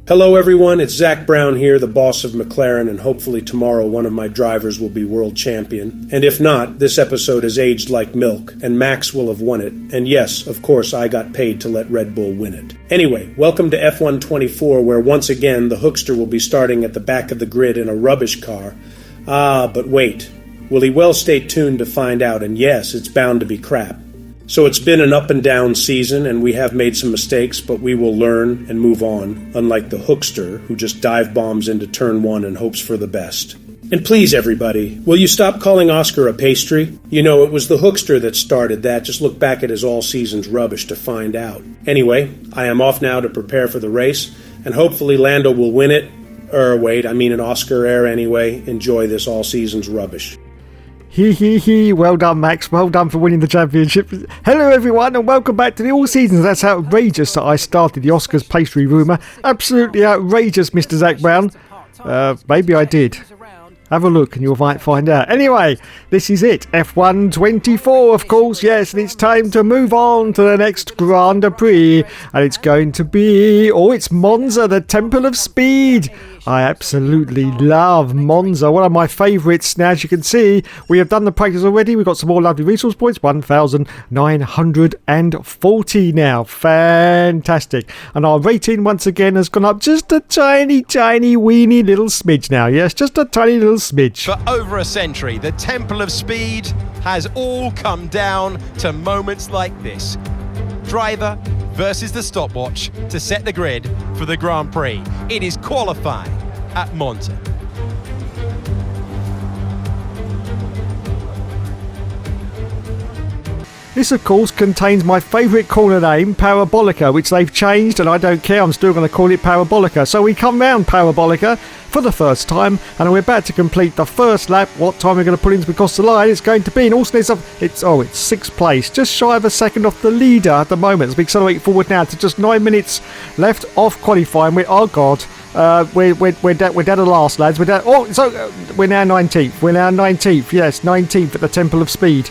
Hello everyone, it's Zach Brown here, the boss of McLaren, and hopefully tomorrow one of my drivers will be world champion. And if not, this episode has aged like milk, and Max will have won it. And yes, of course, I got paid to let Red Bull win it. Anyway, welcome to F1 24, where once again the hookster will be starting at the back of the grid in a rubbish car. But wait. Will he? Well, stay tuned to find out, and yes, it's bound to be crap. So it's been an up and down season, and we have made some mistakes, but we will learn and move on, unlike the hookster who just dive bombs into turn one and hopes for the best. And please, everybody, will you stop calling Oscar a pastry? You know, it was the hookster that started that. Just look back at his all-seasons rubbish to find out. Anyway, I am off now to prepare for the race, and hopefully Lando will win it. An Oscar air anyway. Enjoy this all-seasons rubbish. Well done, Max. Well done for winning the championship. Hello, everyone, and welcome back to the All Seasons. That's outrageous that I started the Oscars pastry rumour. Absolutely outrageous, Mr. Zach Brown. Maybe I did. Have a look and you might find out. Anyway, this is it. F1 24, of course. Yes, and it's time to move on to the next Grand Prix. And it's going to be... it's Monza, the Temple of Speed. I absolutely love Monza, one of my favourites. Now, as you can see, we have done the practice already. We've got some more lovely resource points, 1,940 now. Fantastic. And our rating, once again, has gone up just a tiny, weeny little smidge now. Yes, just a tiny little smidge. For over a century, the Temple of Speed has all come down to moments like this. Driver versus the stopwatch to set the grid for the Grand Prix. It is qualifying at Monza. This, of course, contains my favourite corner name, Parabolica, which they've changed, and I don't care, I'm still going to call it Parabolica. So we come round Parabolica for the first time, and we're about to complete the first lap. What time we're going to put into across the line, it's going to be in awesomeness of... It's sixth place, just shy of a second off the leader at the moment. As we accelerate forward now to just 9 minutes left off qualifying. We're down to last, lads. We're now 19th. We're now 19th, yes, 19th at the Temple of Speed.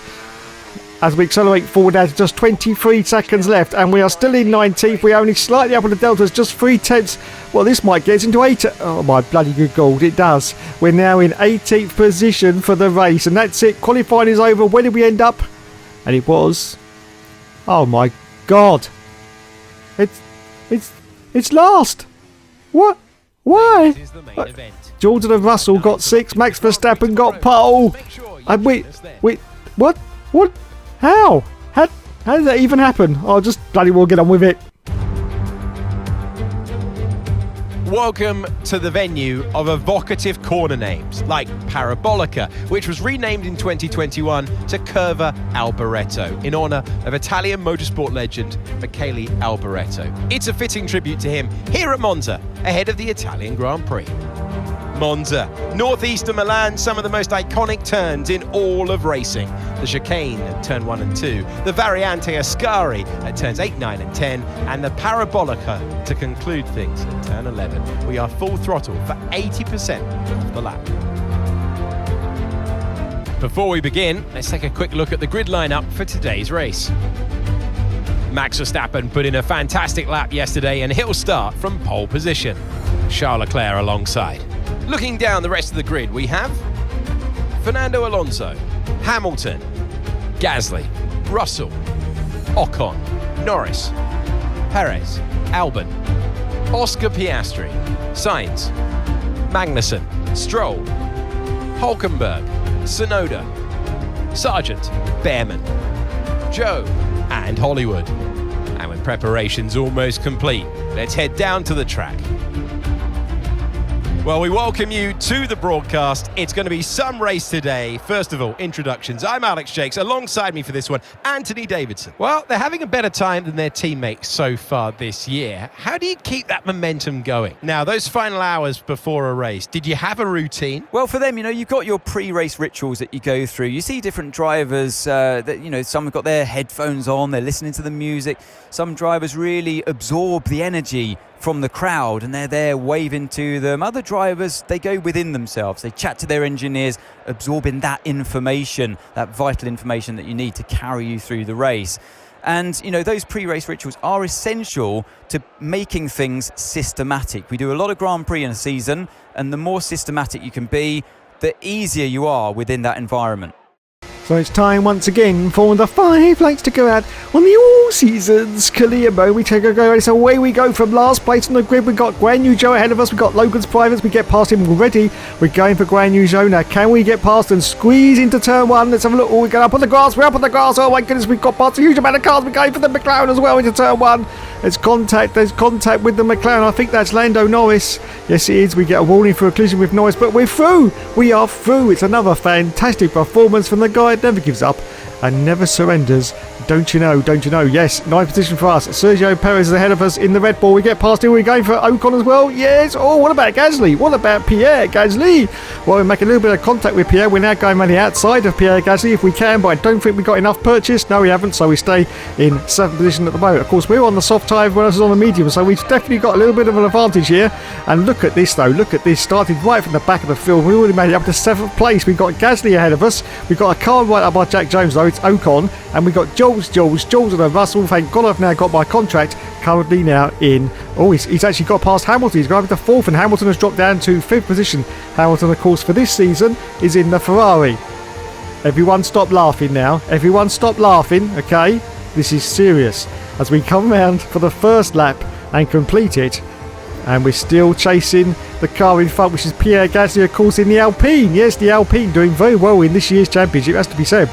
As we accelerate forward now to just 23 seconds left, and we are still in 19th. We are only slightly up on the deltas, just 3 tenths. Well, this might get us into 8. Oh my bloody good gold, it does. We're now in 18th position for the race, and that's it. Qualifying is over. Where did we end up? And it was... oh my god. It's last. What? Why? Jordan and Russell got 6. Max Verstappen got pole. And wait, what? How? How did that even happen? I'll just bloody well get on with it. Welcome to the venue of evocative corner names like Parabolica, which was renamed in 2021 to Curva Alboreto in honour of Italian motorsport legend Michele Alboreto. It's a fitting tribute to him here at Monza, ahead of the Italian Grand Prix. Monza, northeast of Milan, some of the most iconic turns in all of racing. The chicane at turn 1 and 2, the Variante Ascari at turns 8, 9 and 10, and the Parabolica to conclude things at turn 11. We are full throttle for 80% of the lap. Before we begin, let's take a quick look at the grid lineup for today's race. Max Verstappen put in a fantastic lap yesterday, and he'll start from pole position. Charles Leclerc alongside. Looking down the rest of the grid, we have Fernando Alonso, Hamilton, Gasly, Russell, Ocon, Norris, Perez, Albon, Oscar Piastri, Sainz, Magnussen, Stroll, Hulkenberg, Tsunoda, Sargent, Behrman, Joe, and Hollywood. And with preparations almost complete, let's head down to the track. Well, we welcome you to the broadcast. It's going to be some race today. First of all, introductions. I'm Alex Jakes. Alongside me for this one, Anthony Davidson. Well, they're having a better time than their teammates so far this year. How do you keep that momentum going? Now, those final hours before a race, did you have a routine? Well, for them, you've got your pre-race rituals that you go through. You see different drivers that, some have got their headphones on, they're listening to the music. Some drivers really absorb the energy from the crowd and they're there waving to them. Other drivers, they go within themselves. They chat to their engineers, absorbing that information, that vital information that you need to carry you through the race. And, those pre-race rituals are essential to making things systematic. We do a lot of Grand Prix in a season, and the more systematic you can be, the easier you are within that environment. So it's time once again for the 5 laps to go out on the all-seasons career mode. We take a go, so away we go from last place on the grid. We've got Guan Yu Zhou ahead of us. We've got Logan's Privates. We get past him already. We're going for Guan Yu Zhou now. Can we get past and squeeze into turn 1? Let's have a look. Oh, we get up on the grass. We're up on the grass. Oh my goodness, we've got past a huge amount of cars. We're going for the McLaren as well into turn 1. There's contact with the McLaren. I think that's Lando Norris. Yes, it is. We get a warning for a collision with Norris, but we're through. We are through. It's another fantastic performance from the guy that never gives up and never surrenders. Don't you know? Yes, 9th position for us. Sergio Perez is ahead of us in the Red Bull. We get past him. We're going for Ocon as well. Yes. Oh, what about Gasly? What about Pierre Gasly? Well, we make a little bit of contact with Pierre. We're now going on the outside of Pierre Gasly if we can, but I don't think we got enough purchase. No, we haven't, so we stay in 7th position at the moment. Of course, we're on the soft tyre, everyone else is on the medium, so we've definitely got a little bit of an advantage here. And look at this, though. Look at this. Started right from the back of the field. We already made it up to 7th place. We've got Gasly ahead of us. We've got a car right up by Jack Jones, though. It's Ocon. And we've got Jules and Russell. Thank God I've now got my contract currently now in. Oh, he's actually got past Hamilton. He's going to 4th, and Hamilton has dropped down to 5th position. Hamilton, of course, for this season is in the Ferrari. Everyone stop laughing now. Everyone stop laughing, okay? This is serious. As we come round for the first lap and complete it, and we're still chasing the car in front, which is Pierre Gasly, of course, in the Alpine. Yes, the Alpine doing very well in this year's championship, has to be said.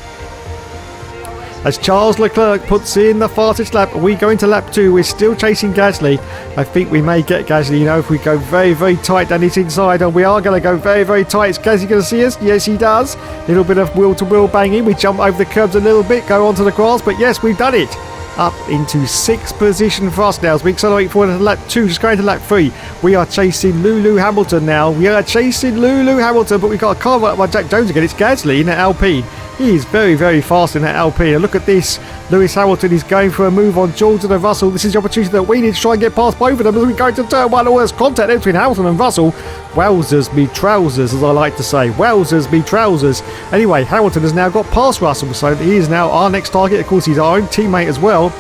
As Charles Leclerc puts in the fastest lap, we go into lap 2. We're still chasing Gasly. I think we may get Gasly, if we go very, very tight down his inside. And we are going to go very, very tight. Is Gasly going to see us? Yes, he does. A little bit of wheel-to-wheel banging. We jump over the curbs a little bit, go onto the grass. But yes, we've done it. Up into 6th position for us now as we accelerate forward to lap 2, just going to lap 3. We are chasing Lulu Hamilton now. We are chasing Lulu Hamilton, but we've got a car right up by Jack Jones again. It's Gasly in that Alpine. He is very, very fast in that Alpine. And look at this. Lewis Hamilton is going for a move on George and Russell. This is the opportunity that we need to try and get past both of them as we go into turn 1. Oh, there's contact there between Hamilton and Russell. Wowzers me trousers, as I like to say. Wowzers me trousers. Anyway, Hamilton has now got past Russell, so he is now our next target. Of course, he's our own teammate as well.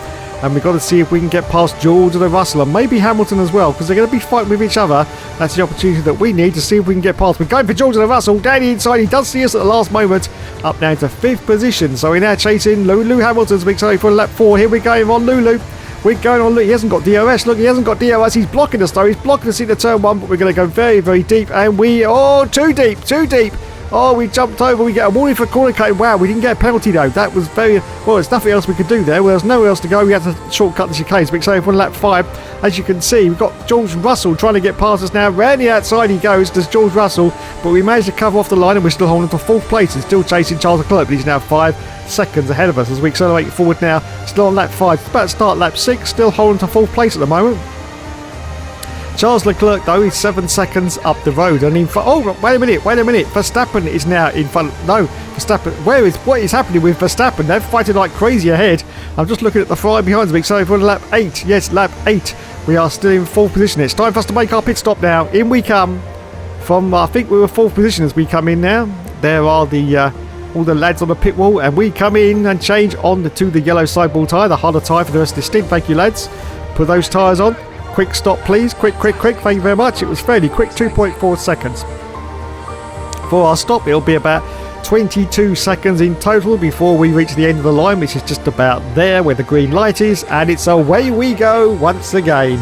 And we've got to see if we can get past George and Russell and maybe Hamilton as well, because they're going to be fighting with each other. That's the opportunity that we need to see if we can get past. We're going for George and Russell down the inside. He does see us at the last moment, up now to 5th position. So we're now chasing Lulu Hamilton's big sorry for lap 4. Here we're going on Lulu. We're going on. Look, he hasn't got DRS. Look, he hasn't got DRS. He's blocking us though. He's blocking us into turn 1, but we're going to go very, very deep. And too deep. Oh, we jumped over. We get a warning for corner cutting. Wow, we didn't get a penalty though. That was very well. There's nothing else we could do there. Well, there's nowhere else to go. We had to shortcut the chicanes. Big save on lap 5. As you can see, we've got George Russell trying to get past us now. Round the outside he goes, does George Russell, but we managed to cover off the line and we're still holding to 4th place and still chasing Charles Leclerc, but he's now 5 seconds ahead of us as we accelerate forward now. Still on lap 5. About to start lap 6. Still holding to 4th place at the moment. Charles Leclerc, though, is 7 seconds up the road and in front. Oh, wait a minute. Verstappen is now in front. No, Verstappen. What is happening with Verstappen? They're fighting like crazy ahead. I'm just looking at the Ferrari behind me. So for lap 8. Yes, lap 8. We are still in 4th position. It's time for us to make our pit stop now. In we come from, I think we were 4th position as we come in now. There are the all the lads on the pit wall, and we come in and change on to the yellow sideball tyre, the harder tyre for the rest of the stint. Thank you, lads. Put those tyres on. Quick stop, please. Quick. Thank you very much. It was fairly quick, 2.4 seconds. For our stop, it'll be about 22 seconds in total before we reach the end of the line, which is just about there where the green light is. And it's away we go once again.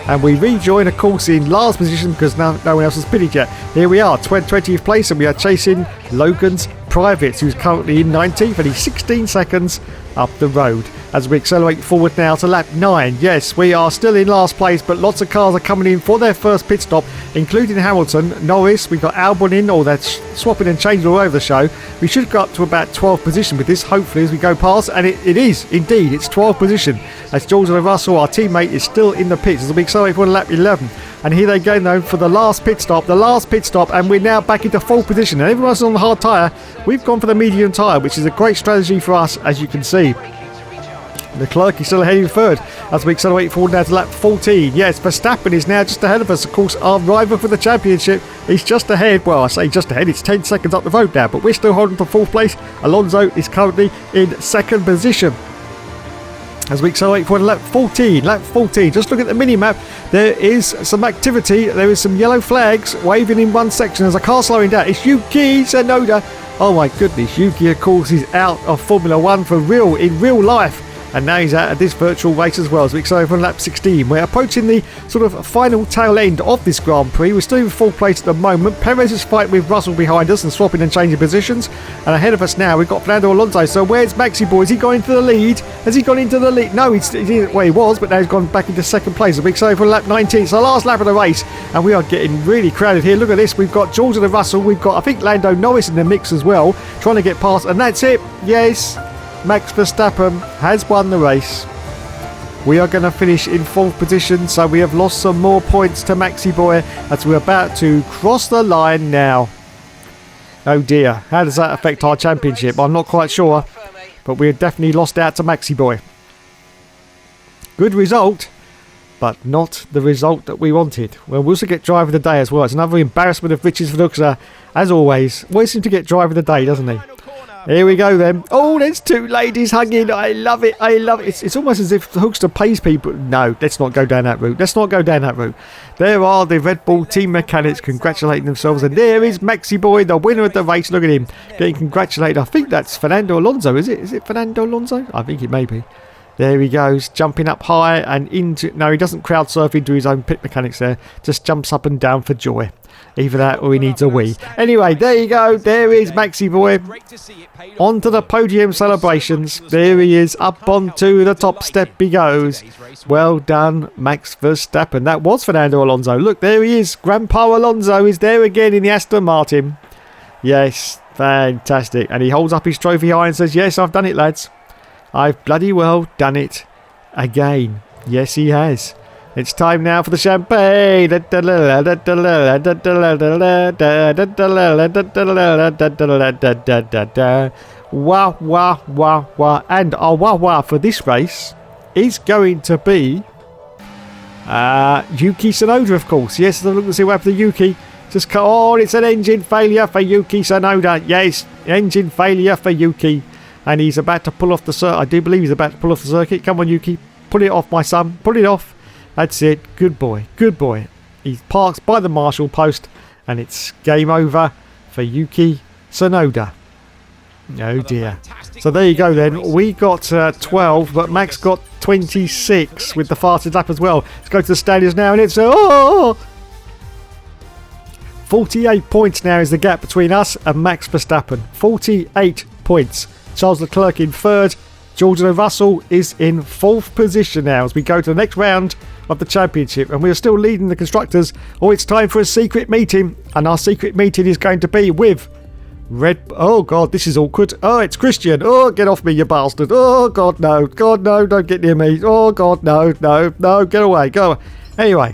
And we rejoin, of course, in last position because no one else has pitted yet. Here we are, 20th place, and we are chasing Logan's Privates, who's currently in 19th, and he's 16 seconds up the road. As we accelerate forward now to lap 9. Yes, we are still in last place, but lots of cars are coming in for their first pit stop, including Hamilton, Norris. We've got Albon in, or they're swapping and changing all over the show. We should go up to about 12th position with this, hopefully, as we go past. And it is, indeed, it's 12th position. As George Russell, our teammate, is still in the pits. As we accelerate forward to lap 11. And here they go now for the last pit stop, and we're now back into 4th position. And everyone else is on the hard tyre. We've gone for the medium tyre, which is a great strategy for us, as you can see. Leclerc is still ahead in 3rd as we accelerate forward now to lap 14. Yes, Verstappen is now just ahead of us. Of course, our rival for the championship is just ahead. Well, I say just ahead. It's 10 seconds up the road now, but we're still holding for 4th place. Alonso is currently in 2nd position. as we accelerate forward. Lap 14. Just look at the mini-map. There is some activity. There is some yellow flags waving in one section. There's a car slowing down. It's Yuki Tsunoda. Oh my goodness, Yuki of course is out of Formula 1 for real, in real life. And now he's out of this virtual race as well. So we accelerate on lap 16. We're approaching the sort of final tail end of this Grand Prix. We're still in fourth place at the moment. Perez is fighting with Russell behind us and swapping and changing positions. And ahead of us now, we've got Fernando Alonso. So where's Maxi boy? Has he gone into the lead? Has he gone into the lead? No, he was, but now he's gone back into second place. So we accelerate on lap 19. It's the last lap of the race. And we are getting really crowded here. Look at this. We've got George and Russell. We've got, I think, Lando Norris in the mix as well, trying to get past. And that's it. Yes. Max Verstappen has won the race. We are going to finish in fourth position, so we have lost some more points to Maxi Boy as we're about to cross the line now. Oh dear, how does that affect our championship? I'm not quite sure, but we have definitely lost out to Maxi Boy. Good result, but not the result that we wanted. Well, we'll also get driver of the day as well. It's another embarrassment of riches for Luxa, as always. Always seems to get driver of the day, doesn't he? Here we go then. Oh, there's two ladies hugging. I love it. It's almost as if the Hookster pays people. No, let's not go down that route. There are the Red Bull team mechanics congratulating themselves. And there is Maxi Boy, the winner of the race. Look at him getting congratulated. I think that's Fernando Alonso, is it? Is it Fernando Alonso? I think it may be. There he goes, jumping up high and into... No, he doesn't crowd surf into his own pit mechanics there. Just jumps up and down for joy. Either that or he needs a wee. Anyway, there you go. There is Maxi Boy. On to the podium celebrations. There he is. Up onto the top step he goes. Well done, Max Verstappen. That was Fernando Alonso. Look, there he is. Grandpa Alonso is there again in the Aston Martin. Yes, fantastic. And he holds up his trophy high and says, yes, I've done it, lads. I've bloody well done it again. Yes, he has. It's time now for the champagne. Wah, wah, wah, wah. And our wah, wah for this race is going to be Yuki Tsunoda, of course. Yes, look and see what happened to Yuki. Just cut on. It's an engine failure for Yuki Tsunoda. Yes, engine failure for Yuki. And he's about to pull off the circuit. I do believe he's about to pull off the circuit. Come on, Yuki. Pull it off, my son. Pull it off. That's it. Good boy. Good boy. He parks by the Marshall post. And it's game over for Yuki Tsunoda. Oh dear. So there you go then. We got 12, but Max got 26 with the fastest lap as well. Let's go to the standings now. And it's... 48 points now is the gap between us and Max Verstappen. 48 points. Charles Leclerc in third. George Russell is in fourth position now as we go to the next round of the championship, and we are still leading the constructors. Oh, it's time for a secret meeting, and our secret meeting is going to be with Oh god, this is awkward. Oh, it's Christian. Oh, get off me, you bastard. Oh god, no. God, no, don't get near me. Oh god, no, get away, go away. Anyway,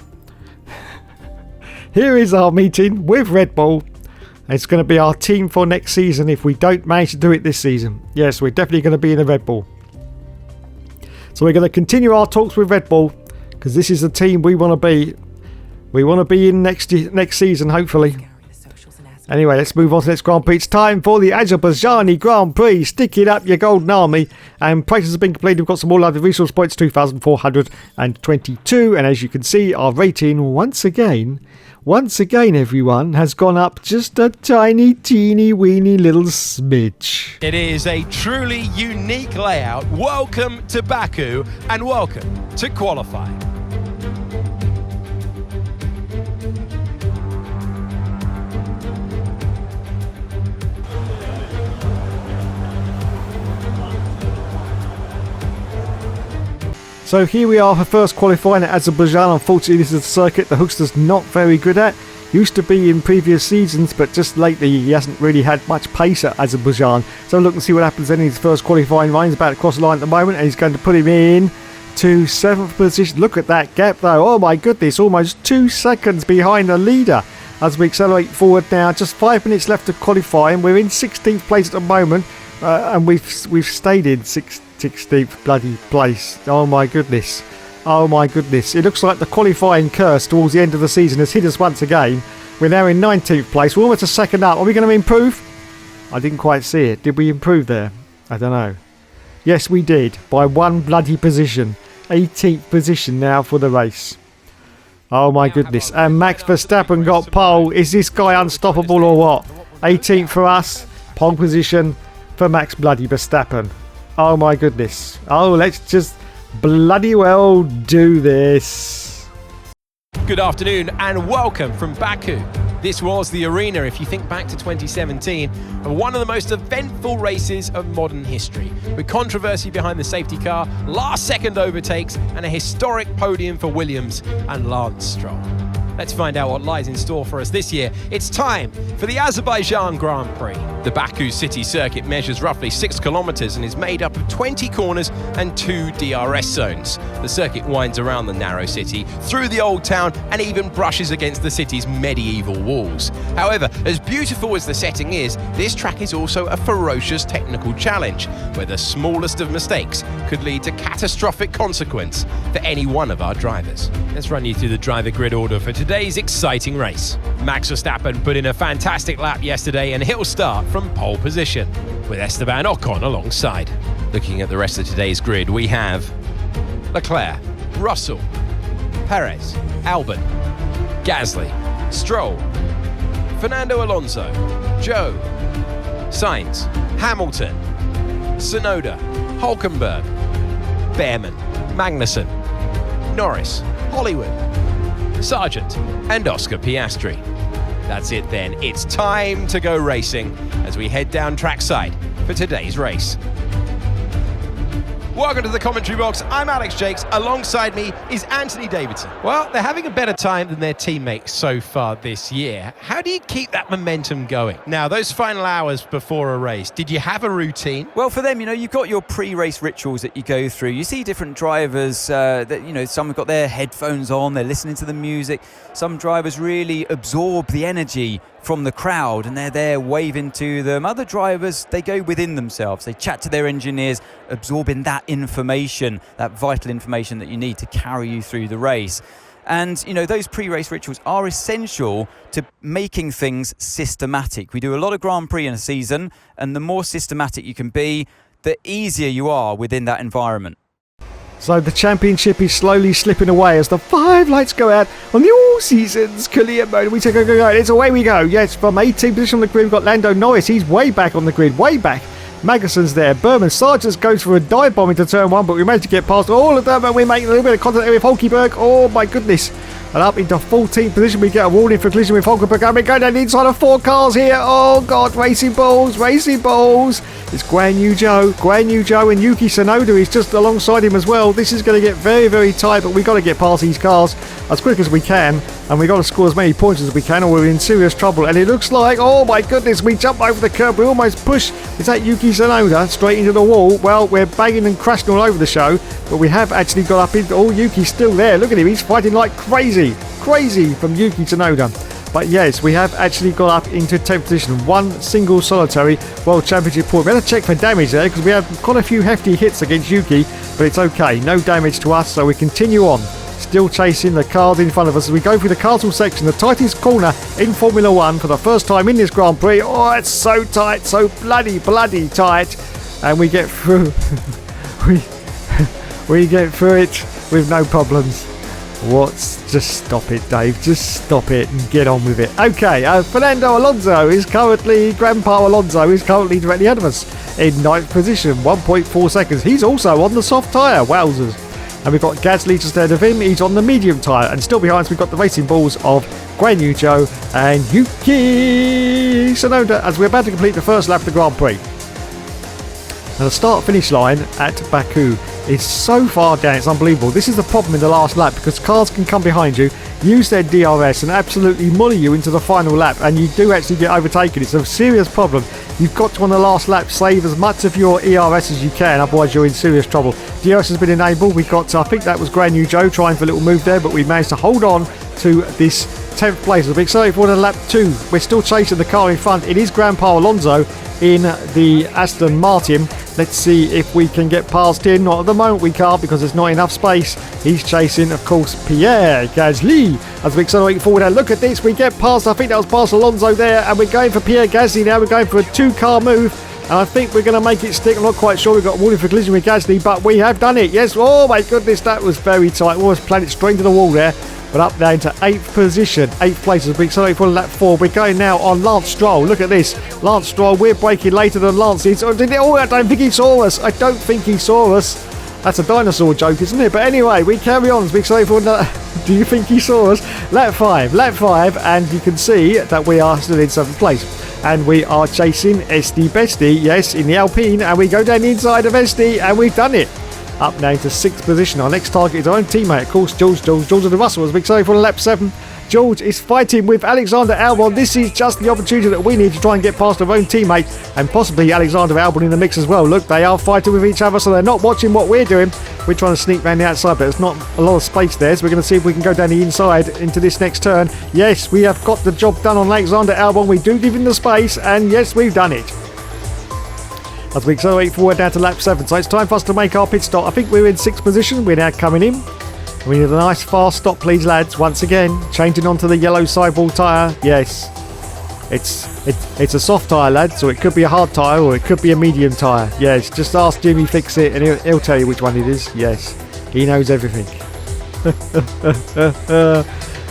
here is our meeting with Red Bull. It's going to be our team for next season if we don't manage to do it this season. Yes, we're definitely going to be in the Red Bull. So we're going to continue our talks with Red Bull because this is the team we want to be. We want to be in next season, hopefully. Anyway, let's move on to the next Grand Prix. It's time for the Azerbaijani Grand Prix. Stick it up, your golden army. And prices have been completed. We've got some more live resource points, 2,422. And as you can see, our rating once again, everyone, has gone up just a tiny, teeny, weeny little smidge. It is a truly unique layout. Welcome to Baku and welcome to qualifying. So here we are for first qualifying at Azerbaijan. Unfortunately, this is a circuit the Hookster's not very good at. Used to be in previous seasons, but just lately he hasn't really had much pace at Azerbaijan. So look and see what happens in his first qualifying run. He's about to cross the line at the moment, and he's going to put him in to 7th position. Look at that gap though. Oh my goodness, almost 2 seconds behind the leader. As we accelerate forward now, just 5 minutes left to qualify, and we're in 16th place at the moment, and we've stayed in 16th bloody place. Oh my goodness. It looks like the qualifying curse towards the end of the season has hit us once again. We're now in 19th place. We're almost a second up. Are we going to improve? I didn't quite see it. Did we improve there? I don't know. Yes, we did. By one bloody position. 18th position now for the race. Oh my goodness. And Max Verstappen got pole. Is this guy unstoppable or what? 18th for us. Pole position for Max bloody Verstappen. Oh my goodness. Oh, let's just bloody well do this. Good afternoon and welcome from Baku. This was the arena, if you think back to 2017, of one of the most eventful races of modern history, with controversy behind the safety car, last-second overtakes, and a historic podium for Williams and Lance Stroll. Let's find out what lies in store for us this year. It's time for the Azerbaijan Grand Prix. The Baku city circuit measures roughly 6 kilometers and is made up of 20 corners and 2 DRS zones. The circuit winds around the narrow city, through the old town, and even brushes against the city's medieval walls. However, as beautiful as the setting is, this track is also a ferocious technical challenge, where the smallest of mistakes could lead to catastrophic consequence for any one of our drivers. Let's run you through the driver grid order for today's exciting race. Max Verstappen put in a fantastic lap yesterday and he'll start from pole position, with Esteban Ocon alongside. Looking at the rest of today's grid, we have Leclerc, Russell, Perez, Albon, Gasly, Stroll, Fernando Alonso, Joe, Sainz, Hamilton, Tsunoda, Hülkenberg, Behrman, Magnussen, Norris, Hollywood, Sargent, and Oscar Piastri. That's it then. It's time to go racing as we head down trackside for today's race. Welcome to the commentary box. I'm Alex Jakes. Alongside me is Anthony Davidson. Well, they're having a better time than their teammates so far this year. How do you keep that momentum going? Now, those final hours before a race, did you have a routine? Well, for them, you've got your pre-race rituals that you go through. You see different drivers that, some have got their headphones on, they're listening to the music. Some drivers really absorb the energy from the crowd and they're there waving to them. Other drivers, they go within themselves. They chat to their engineers, absorbing that information, that vital information that you need to carry you through the race. And, those pre-race rituals are essential to making things systematic. We do a lot of Grand Prix in a season, and the more systematic you can be, the easier you are within that environment. So the championship is slowly slipping away as the 5 lights go out on the all-seasons career mode. We take a go. It's away we go. Yes, from 18th position on the grid, we've got Lando Norris. He's way back on the grid, way back. Magnussen's there. Berman Sargent goes for a dive bomb into turn 1, but we managed to get past all of them and we make a little bit of contact there with Hülkenberg. Oh my goodness. And up into 14th position, we get a warning for collision with Hülkenberg. And we're going down the inside of 4 cars here. Oh God, racing balls, racing balls. It's Guan Yu Zhou and Yuki Tsunoda is just alongside him as well. This is going to get very, very tight, but we've got to get past these cars as quick as we can. And we've got to score as many points as we can or we're in serious trouble. And it looks like, oh my goodness, we jump over the curb. We almost push. Is that Yuki Tsunoda straight into the wall? Well, we're banging and crashing all over the show, but we have actually got up into... Oh, Yuki's still there. Look at him. He's fighting like crazy. Crazy from Yuki Tsunoda. But yes, we have actually got up into 10th position. One single solitary World Championship point. We had to check for damage there because we had quite a few hefty hits against Yuki, but it's okay. No damage to us, so we continue on. Still chasing the cars in front of us as we go through the castle section, the tightest corner in Formula 1 for the first time in this Grand Prix. Oh, it's so tight, so bloody tight. And we get through. we get through it with no problems. Just stop it, Dave. Just stop it and get on with it. Okay, Fernando Alonso is currently, Grandpa Alonso is currently directly ahead of us in 9th position, 1.4 seconds. He's also on the soft tyre, wowzers. And we've got Gasly just ahead of him. He's on the medium tyre. And still behind us, we've got the racing balls of Guan Yu Zhou and Yuki Tsunoda as we're about to complete the first lap of the Grand Prix. Now the start-finish line at Baku is so far down, it's unbelievable. This is the problem in the last lap because cars can come behind you, use their DRS and absolutely molly you into the final lap, and you do actually get overtaken. It's a serious problem. You've got to, on the last lap, save as much of your ERS as you can, otherwise you're in serious trouble. DRS has been enabled. We got, I think that was Guan Yu Zhou trying for a little move there, but we managed to hold on to this 10th place. I'm big excited for the lap 2. We're still chasing the car in front. It is Grandpa Alonso in the Aston Martin. Let's see if we can get past him. Not at the moment we can't because there's not enough space. He's chasing, of course, Pierre Gasly as we accelerate forward. And look at this, we get past, I think that was past Alonso there, and we're going for Pierre Gasly now. We're going for a 2-car move. And I think we're going to make it stick. I'm not quite sure. We've got warning for collision with Gasly, but we have done it. Yes. Oh my goodness, that was very tight. Almost planted straight to the wall there. But up down to 8th position. 8th place as we accelerate for lap 4. We're going now on Lance Stroll. Look at this. Lance Stroll, we're braking later than Lance is. Oh, I don't think he saw us. I don't think he saw us. That's a dinosaur joke, isn't it? But anyway, we carry on as we accelerate for do you think he saw us? Lap 5. And you can see that we are still in 7th place. And we are chasing Esti Bestie, yes, in the Alpine. And we go down the inside of Esti, and we've done it. Up now to 6th position. Our next target is our own teammate, of course, George of the Russell, as we say for lap 7. George is fighting with Alexander Albon. This is just the opportunity that we need to try and get past our own teammate and possibly Alexander Albon in the mix as well. Look, they are fighting with each other, so they're not watching what we're doing. We're trying to sneak around the outside, but there's not a lot of space there, so we're going to see if we can go down the inside into this next turn. Yes, we have got the job done on Alexander Albon. We do give him the space, and yes, we've done it. As we accelerate forward down to lap 7. So it's time for us to make our pit stop. I think we're in 6th position. We're now coming in. We need a nice fast stop, please, lads. Once again, changing onto the yellow sidewall tyre. Yes. It's a soft tyre, lads, so it could be a hard tyre or it could be a medium tyre. Yes, just ask Jimmy Fix It and he'll tell you which one it is. Yes, he knows everything.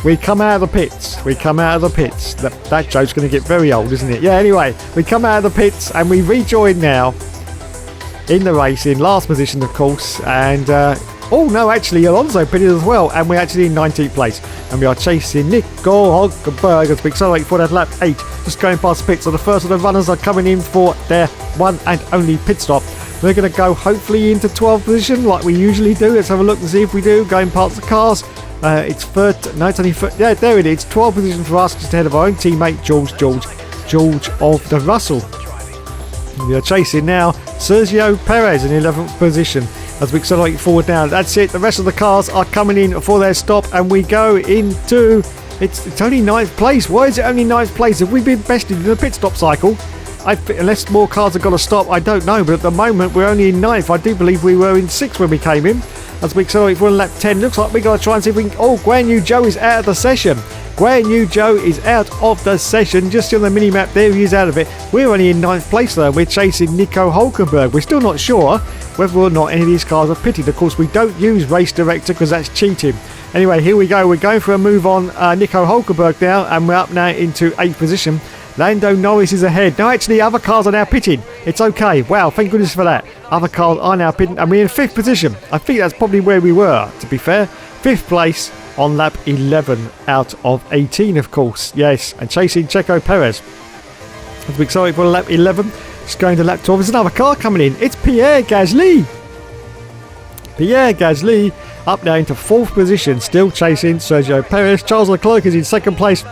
We come out of the pits. That joke's going to get very old, isn't it? Yeah, anyway, we come out of the pits and we rejoin now in the race in last position, of course. And, oh no, actually, Alonso pitted as well. And we're actually in 19th place. And we are chasing Nico Hulkenberg as we accelerate for that lap 8. Just going past the pits. So the first of the runners are coming in for their one and only pit stop. We're going to go hopefully into 12th position like we usually do. Let's have a look and see if we do. Going past the cars. It's third. No, it's only third. Yeah, there it is. 12th position for us, just ahead of our own teammate George of the Russell. We are chasing now Sergio Perez in 11th position as we accelerate forward now. That's it. The rest of the cars are coming in for their stop, and we go into. It's only 9th place. Why is it only 9th place? Have we been bested in the pit stop cycle? Unless more cars have got to stop, I don't know. But at the moment, we're only in 9th. I do believe we were in 6th when we came in. As we accelerate for lap 10, looks like we've got to try and see if we can. Oh, Guan Yu Zhou is out of the session. Guan Yu Zhou is out of the session. Just on the mini map, there he is out of it. We're only in 9th place though. We're chasing Nico Hulkenberg. We're still not sure whether or not any of these cars are pitted. Of course, we don't use Race Director because that's cheating. Anyway, here we go. We're going for a move on Nico Hulkenberg now, and we're up now into 8th position. Lando Norris is ahead. No, actually, other cars are now pitting. It's okay. Wow, thank goodness for that. Other cars are now pitting, and we're in 5th position. I think that's probably where we were, to be fair. 5th place on lap 11 out of 18, of course. Yes, and chasing Checo Perez. As we accelerate for lap 11, just going to lap 12. There's another car coming in. It's Pierre Gasly. Pierre Gasly up now into 4th position, still chasing Sergio Perez. Charles Leclerc is in 2nd place.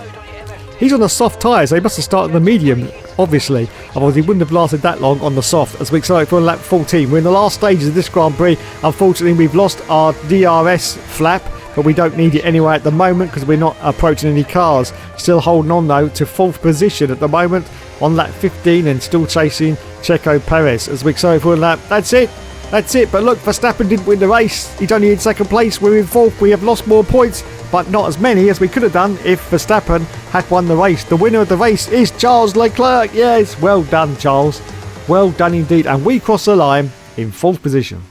He's on the soft tyre, so he must have started the medium, obviously. Otherwise, he wouldn't have lasted that long on the soft. As we accelerate for lap 14, we're in the last stages of this Grand Prix. Unfortunately, we've lost our DRS flap, but we don't need it anyway at the moment because we're not approaching any cars. Still holding on, though, to 4th position at the moment on lap 15 and still chasing Checo Perez. As we accelerate for lap, that's it. But look, Verstappen didn't win the race. He's only in 2nd place. We're in 4th. We have lost more points, but not as many as we could have done if Verstappen had won the race. The winner of the race is Charles Leclerc. Yes, well done, Charles. Well done indeed. And we cross the line in 4th position.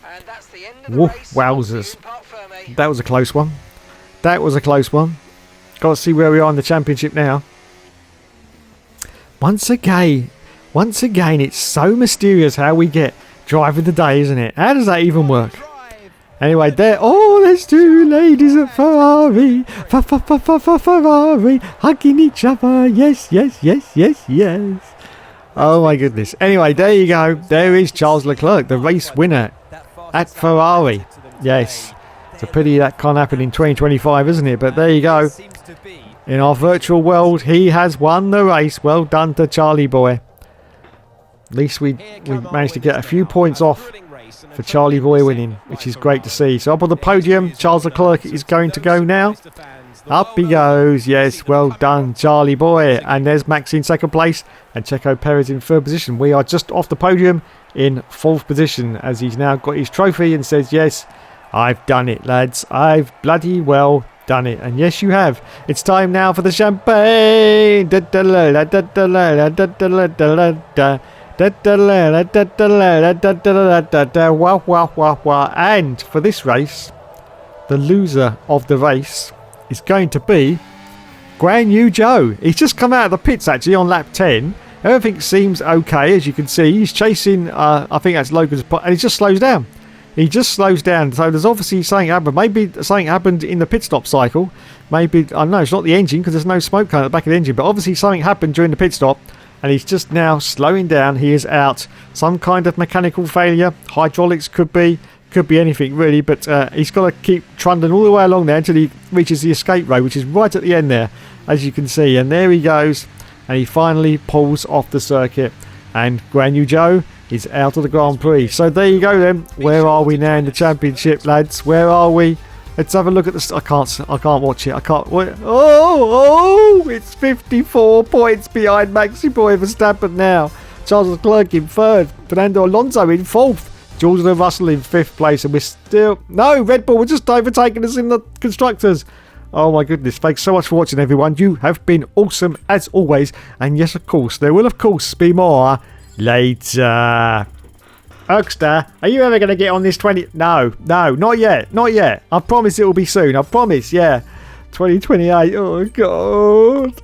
And that's the end of the race. Wowzers. That was a close one. Got to see where we are in the championship now. Once again, it's so mysterious how we get driver of the day, isn't it? How does that even work? Anyway, there's 2 ladies at Ferrari. Ferrari hugging each other. Yes. Oh my goodness. Anyway, there you go. There is Charles Leclerc, the race winner at Ferrari. Yes. It's a pity that can't happen in 2025, isn't it? But there you go. In our virtual world, he has won the race. Well done to Charlie boy. At least we managed to get a few points off for Charlie boy winning, which is great to see. So up on the podium, Charles Leclerc is going to go now. Up he goes. Yes, well done, Charlie boy. And there's Max in 2nd place and Checo Perez in 3rd position. We are just off the podium in 4th position as he's now got his trophy and says, yes, I've done it, lads. I've bloody well done it. And yes, you have. It's time now for the champagne. And for this race, the loser of the race is going to be Guan Yu Zhou. He's just come out of the pits actually on lap 10. Everything seems okay, as you can see. He's chasing, I think that's Logan's, and he just slows down. He just slows down. So there's obviously something happened. Maybe something happened in the pit stop cycle. Maybe, I don't know, it's not the engine because there's no smoke coming at the back of the engine. But obviously something happened during the pit stop. And he's just now slowing down. He is out. Some kind of mechanical failure. Hydraulics could be anything really. But he's got to keep trundling all the way along there until he reaches the escape road, which is right at the end there, as you can see. And there he goes. And he finally pulls off the circuit. And Guan Yu Zhou is out of the Grand Prix. So there you go then. Where are we now in the championship, lads? Where are we? Let's have a look at this. I can't watch it. I can't. It's 54 points behind Maxi Boy Verstappen now. Charles Leclerc in third. Fernando Alonso in fourth. George Russell in fifth place. And we're still... No, Red Bull were just overtaking us in the constructors. Oh my goodness. Thanks so much for watching, everyone. You have been awesome as always. And yes, of course, there will of course be more later. Oakstar, are you ever going to get on this 20... No, not yet. Not yet. I promise it will be soon. I promise, yeah. 2028. Oh, God.